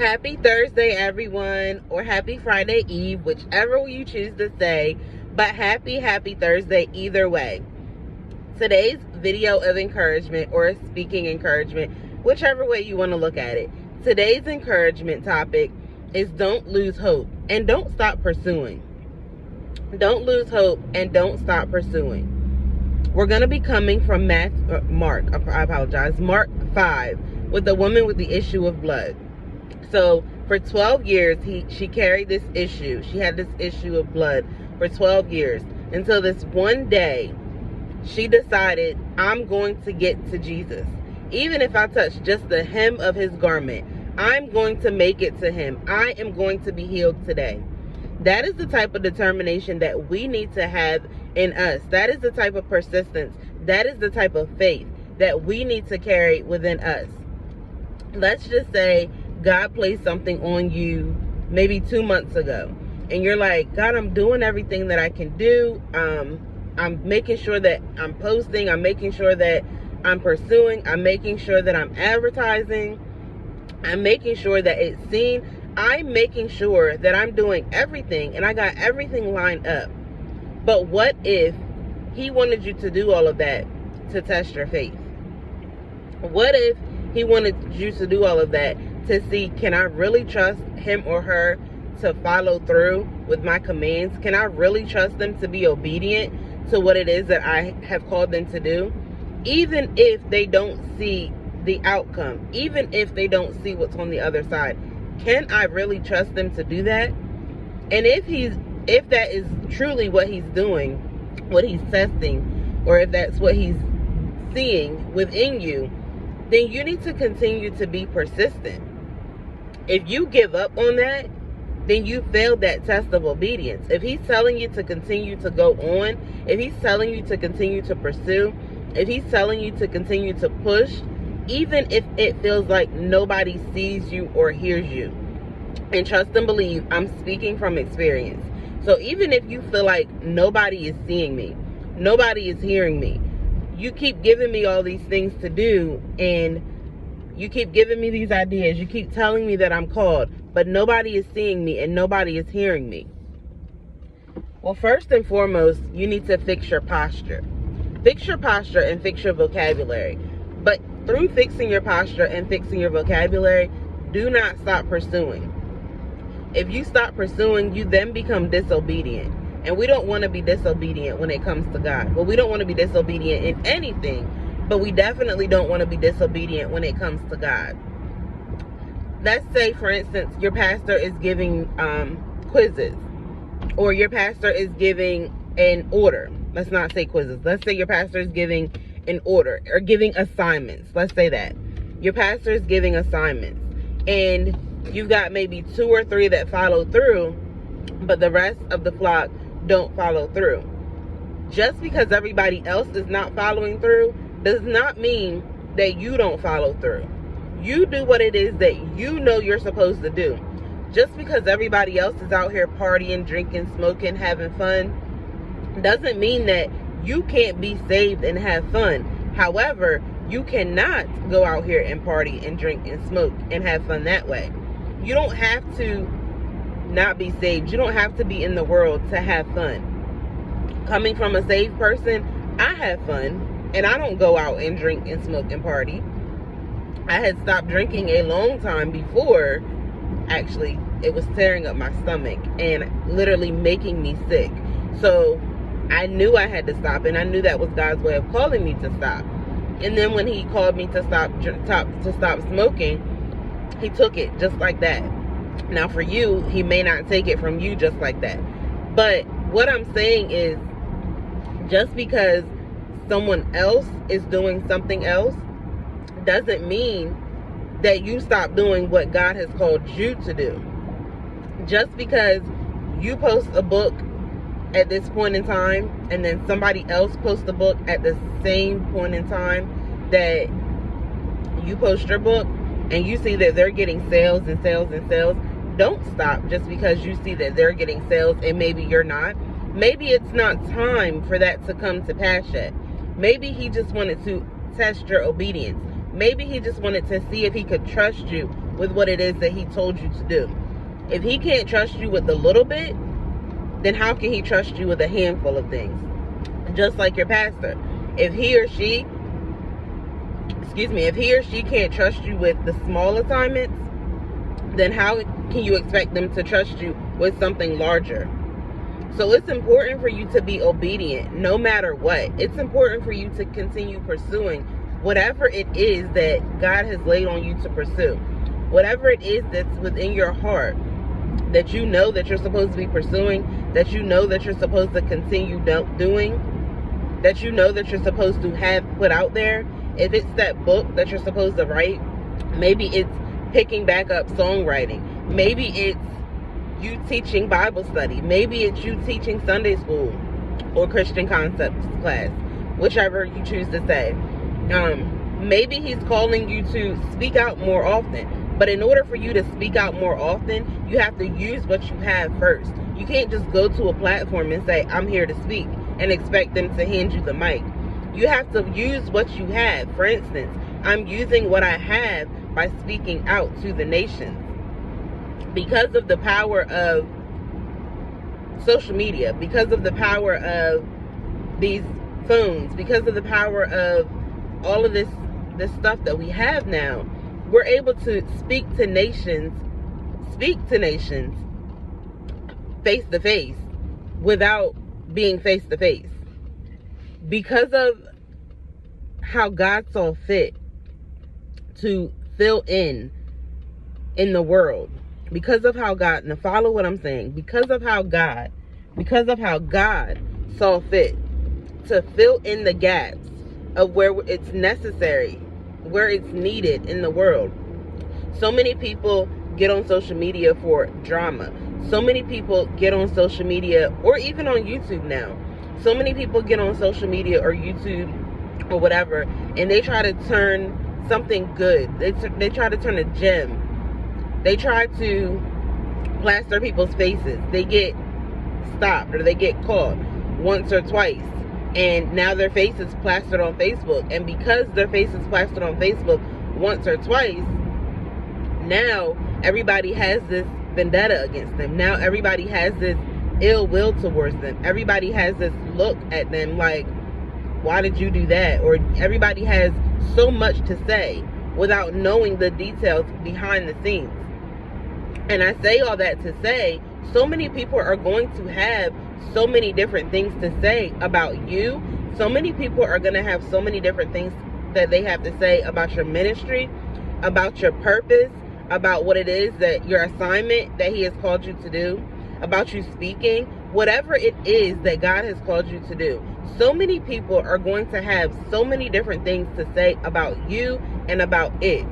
Happy Thursday, everyone, or happy Friday Eve, whichever you choose to say, but happy Thursday either way. Today's video of encouragement, or speaking encouragement, whichever way you want to look at it. Today's encouragement topic is don't lose hope and don't stop pursuing. Don't lose hope and don't stop pursuing. We're going to be coming from Mark 5, with the woman with the issue of blood. So for 12 years, she carried this issue. She had this issue of blood for 12 years until this one day she decided, I'm going to get to Jesus. Even if I touch just the hem of his garment, I'm going to make it to him. I am going to be healed today. That is the type of determination that we need to have in us. That is the type of persistence. That is the type of faith that we need to carry within us. Let's just say God placed something on you maybe 2 months ago, and you're like, God, I'm doing everything that I can do. I'm making sure that I'm posting. I'm making sure that I'm pursuing. I'm making sure that I'm advertising. I'm making sure that it's seen. I'm making sure that I'm doing everything, and I got everything lined up. But what if he wanted you to do all of that to test your faith? What if he wanted you to do all of that to see, can I really trust him or her to follow through with my commands? Can I really trust them to be obedient to what it is that I have called them to do? Even if they don't see the outcome, even if they don't see what's on the other side, can I really trust them to do that? And if that is truly what he's doing, what he's testing, or if that's what he's seeing within you, then you need to continue to be persistent. If you give up on that, then you failed that test of obedience. If he's telling you to continue to go on, if he's telling you to continue to pursue, if he's telling you to continue to push, even if it feels like nobody sees you or hears you. And trust and believe, I'm speaking from experience. So even if you feel like nobody is seeing me, nobody is hearing me, you keep giving me all these things to do, and you keep giving me these ideas, you keep telling me that I'm called, but nobody is seeing me and nobody is hearing me. Well, first and foremost, you need to fix your posture. Fix your posture and fix your vocabulary. But through fixing your posture and fixing your vocabulary, do not stop pursuing. If you stop pursuing, you then become disobedient. And we don't want to be disobedient when it comes to God. Well, we don't want to be disobedient in anything, but we definitely don't want to be disobedient when it comes to God. Let's say, for instance, your pastor is giving quizzes, or your pastor is giving an order. Let's not say quizzes. Let's say your pastor is giving an order, or giving assignments. Let's say that. Your pastor is giving assignments, and you've got maybe 2 or 3 that follow through, but the rest of the flock don't follow through. Just because everybody else is not following through does not mean that you don't follow through. You do what it is that you know you're supposed to do. Just because everybody else is out here partying, drinking, smoking, having fun, doesn't mean that you can't be saved and have fun. However, you cannot go out here and party and drink and smoke and have fun that way. You don't have to not be saved. You don't have to be in the world to have fun. Coming from a saved person, I have fun, and I don't go out and drink and smoke and party. I had stopped drinking a long time before. Actually, it was tearing up my stomach and literally making me sick. So I knew I had to stop, and I knew that was God's way of calling me to stop. And then when he called me to stop smoking, he took it just like that. Now for you, he may not take it from you just like that. But what I'm saying is, just because someone else is doing something else doesn't mean that you stop doing what God has called you to do. Just because you post a book at this point in time, and then somebody else posts a book at the same point in time that you post your book, and you see that they're getting sales and sales and sales, don't stop just because you see that they're getting sales and maybe you're not. Maybe it's not time for that to come to pass yet. Maybe he just wanted to test your obedience. Maybe he just wanted to see if he could trust you with what it is that he told you to do. If he can't trust you with a little bit, then how can he trust you with a handful of things? Just like your pastor. If he or she can't trust you with the small assignments, then how can you expect them to trust you with something larger? So it's important for you to be obedient no matter what. It's important for you to continue pursuing whatever it is that God has laid on you to pursue. Whatever it is that's within your heart that you know that you're supposed to be pursuing, that you know that you're supposed to continue doing, that you know that you're supposed to have put out there. If it's that book that you're supposed to write, maybe it's picking back up songwriting. Maybe it's you teaching Bible study. Maybe it's you teaching Sunday school or Christian concepts class, whichever you choose to say. Maybe he's calling you to speak out more often. But in order for you to speak out more often, you have to use what you have first. You can't just go to a platform and say, I'm here to speak, and expect them to hand you the mic. You have to use what you have. For instance, I'm using what I have by speaking out to the nations. Because of the power of social media, because of the power of these phones, because of the power of all of this stuff that we have now, we're able to speak to nations face to face without being face to face. Because of how God saw fit to fill in the world. Because of how God, now follow what I'm saying, because of how God saw fit to fill in the gaps of where it's necessary, where it's needed in the world. So many people get on social media for drama. So many people get on social media, or even on YouTube now. So many people get on social media or YouTube or whatever, and they try to turn something good. They try to turn a gem. They try to plaster people's faces. They get stopped or they get caught once or twice, and now their face is plastered on Facebook. And because their face is plastered on Facebook once or twice, now everybody has this vendetta against them. Now everybody has this ill will towards them. Everybody has this look at them like, why did you do that? Or everybody has so much to say without knowing the details behind the scenes. And I say all that to say, so many people are going to have so many different things to say about you. So many people are going to have so many different things that they have to say about your ministry, about your purpose, about what it is that your assignment that he has called you to do, about you speaking, whatever it is that God has called you to do. So many people are going to have so many different things to say about you and about it.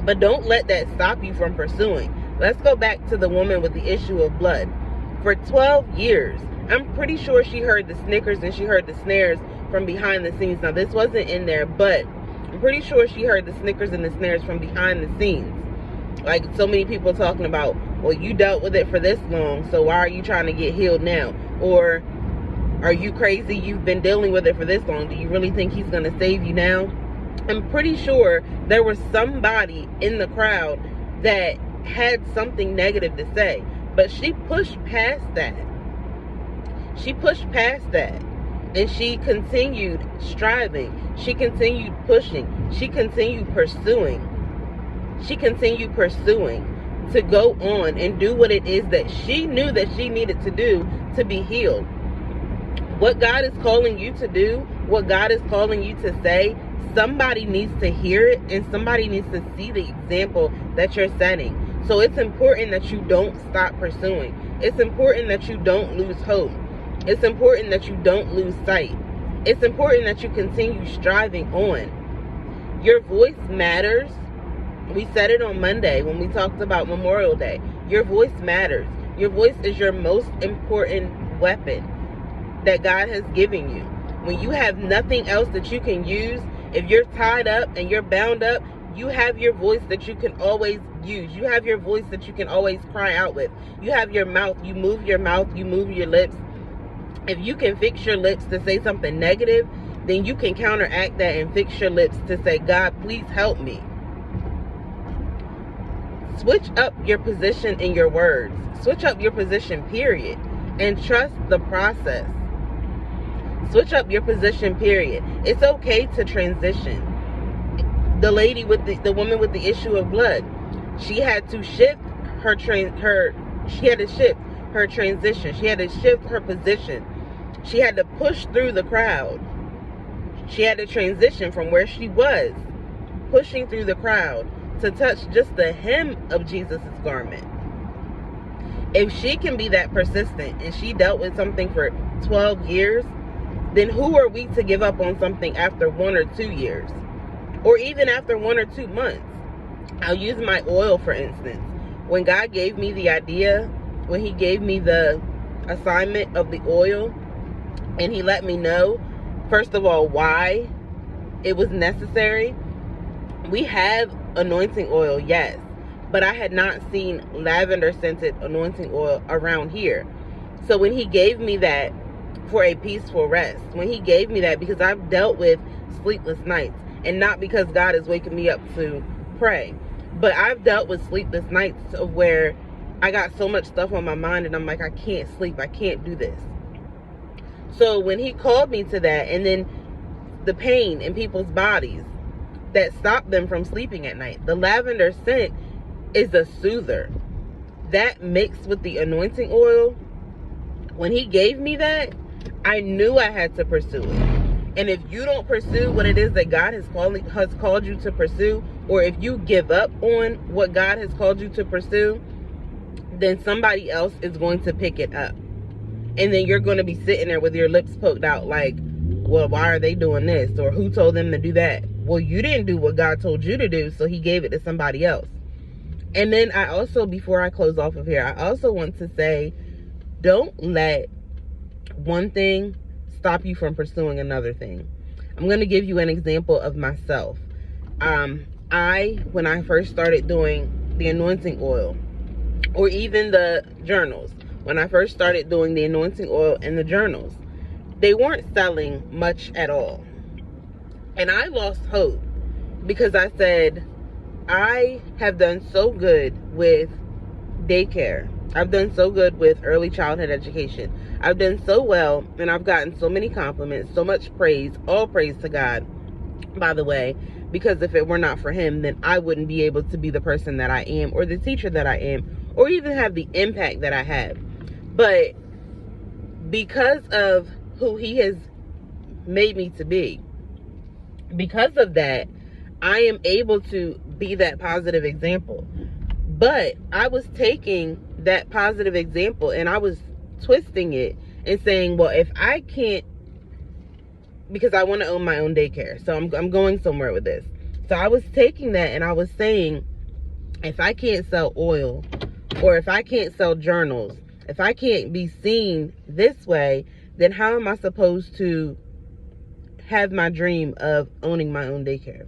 But don't let that stop you from pursuing. Let's go back to the woman with the issue of blood. For 12 years, I'm pretty sure she heard the snickers and she heard the snares from behind the scenes. Now, this wasn't in there, but I'm pretty sure she heard the snickers and the snares from behind the scenes. Like so many people talking about, well, you dealt with it for this long, so why are you trying to get healed now? Or, are you crazy? You've been dealing with it for this long. Do you really think he's going to save you now? I'm pretty sure there was somebody in the crowd that had something negative to say, but she pushed past that. She pushed past that, and she continued striving. She continued pushing. She continued pursuing. She continued pursuing to go on and do what it is that she knew that she needed to do to be healed. What God is calling you to do, what God is calling you to say, somebody needs to hear it, and somebody needs to see the example that you're setting. So it's important that you don't stop pursuing. It's important that you don't lose hope. It's important that you don't lose sight. It's important that you continue striving on. Your voice matters. We said it on Monday when we talked about Memorial Day. Your voice matters. Your voice is your most important weapon that God has given you. When you have nothing else that you can use, if you're tied up and you're bound up, you have your voice that you can always use. You have your voice that you can always cry out with. You have your mouth. You move your mouth. You move your lips. If you can fix your lips to say something negative, then you can counteract that and fix your lips to say, God, please help me. Switch up your position in your words. Switch up your position, period. And trust the process. Switch up your position, period. It's okay to transition. The lady with the woman with the issue of blood, she had to shift her transition. She had to shift her position. She had to push through the crowd. She had to transition from where she was, pushing through the crowd, to touch just the hem of Jesus' garment. If she can be that persistent and she dealt with something for 12 years, then who are we to give up on something after 1 or 2 years? Or even after 1 or 2 months? I'll use my oil for instance. When God gave me the idea, when he gave me the assignment of the oil, and he let me know, first of all, why it was necessary. We have anointing oil, yes, but I had not seen lavender scented anointing oil around here. So when he gave me that for a peaceful rest, when he gave me that, because I've dealt with sleepless nights, and not because God is waking me up to pray, but I've dealt with sleepless nights of where I got so much stuff on my mind and I'm like, I can't sleep, I can't do this. So when he called me to that, and then the pain in people's bodies that stopped them from sleeping at night, the lavender scent is a soother. That mixed with the anointing oil, when he gave me that, I knew I had to pursue it. And if you don't pursue what it is that God has called you to pursue, or if you give up on what God has called you to pursue, then somebody else is going to pick it up. And then you're going to be sitting there with your lips poked out like, well, why are they doing this? Or who told them to do that? Well, you didn't do what God told you to do, so he gave it to somebody else. And then I also, before I close off of here, I also want to say, don't let one thing stop you from pursuing another thing. I'm going to give you an example of myself. When I first started doing the anointing oil, or even the journals, when I first started doing the anointing oil and the journals, they weren't selling much at all. And I lost hope because I said, I have done so good with daycare. I've done so good with early childhood education. I've done so well, and I've gotten so many compliments, so much praise, all praise to God, by the way, because if it were not for him, then I wouldn't be able to be the person that I am, or the teacher that I am, or even have the impact that I have. But because of who he has made me to be, because of that, I am able to be that positive example. But I was taking that positive example and I was twisting it and saying, well, if I can't, because I want to own my own daycare, so I'm going somewhere with this. So I was taking that and I was saying, if I can't sell oil, or if I can't sell journals, if I can't be seen this way, then how am I supposed to have my dream of owning my own daycare?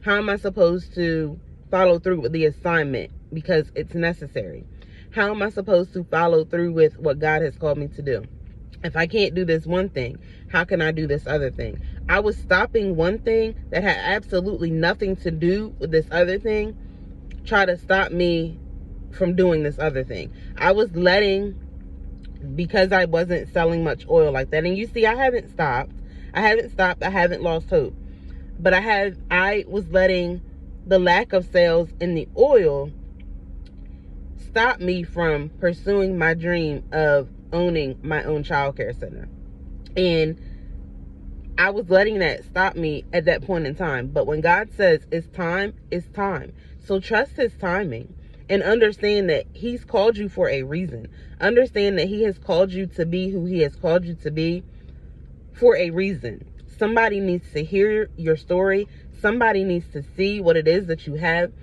How am I supposed to follow through with the assignment because it's necessary? How am I supposed to follow through with what God has called me to do? If I can't do this one thing, how can I do this other thing? I was stopping one thing that had absolutely nothing to do with this other thing, try to stop me from doing this other thing. I was letting, because I wasn't selling much oil like that, and you see, I haven't stopped, I haven't lost hope, but I was letting the lack of sales in the oil stop me from pursuing my dream of owning my own childcare center. And I was letting that stop me at that point in time. But when God says it's time, it's time. So trust his timing and understand that he's called you for a reason. Understand that he has called you to be who he has called you to be for a reason. Somebody needs to hear your story. Somebody needs to see what it is that you have.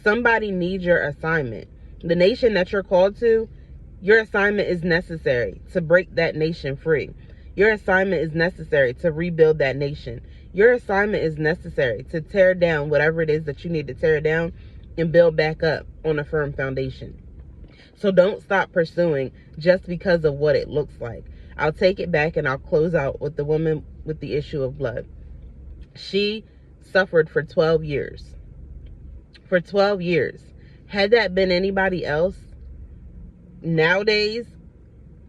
Somebody needs your assignment. The nation that you're called to, your assignment is necessary to break that nation free. Your assignment is necessary to rebuild that nation. Your assignment is necessary to tear down whatever it is that you need to tear down and build back up on a firm foundation. So don't stop pursuing just because of what it looks like. I'll take it back and I'll close out with the woman with the issue of blood. She suffered for 12 years. For 12 years. Had that been anybody else, nowadays,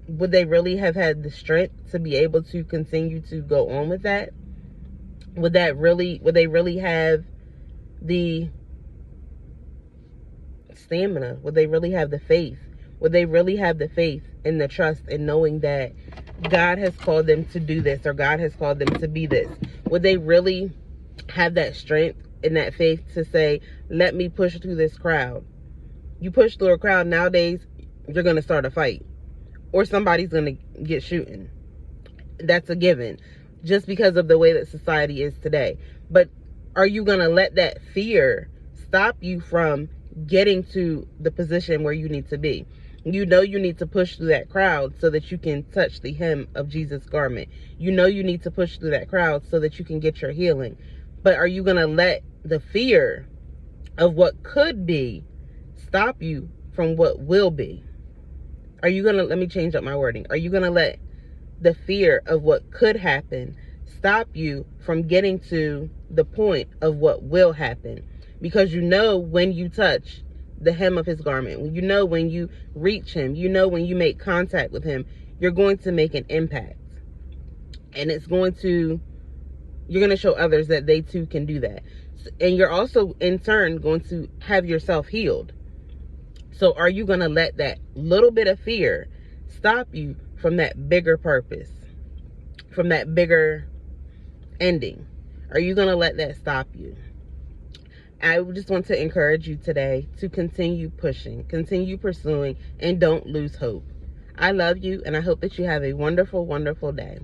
would they really have had the strength to be able to continue to go on with that? Would they really have the stamina? Would they really have the faith? Would they really have the faith and the trust in knowing that God has called them to do this, or God has called them to be this? Would they really have that strength and that faith to say, let me push through this crowd? You push through a crowd nowadays, you're going to start a fight, or somebody's going to get shooting. That's a given, just because of the way that society is today. But are you going to let that fear stop you from getting to the position where you need to be? You know you need to push through that crowd so that you can touch the hem of Jesus' garment. You know you need to push through that crowd so that you can get your healing. But are you going to let the fear of what could be stop you from what will be? Are you going to, let me change up my wording. Are you going to let the fear of what could happen stop you from getting to the point of what will happen? Because you know when you touch the hem of his garment, you know when you reach him, you know when you make contact with him, you're going to make an impact. And you're going to show others that they too can do that. And you're also in turn going to have yourself healed. So are you going to let that little bit of fear stop you from that bigger purpose, from that bigger ending? Are you going to let that stop you? I just want to encourage you today to continue pushing, continue pursuing, and don't lose hope. I love you, and I hope that you have a wonderful, wonderful day.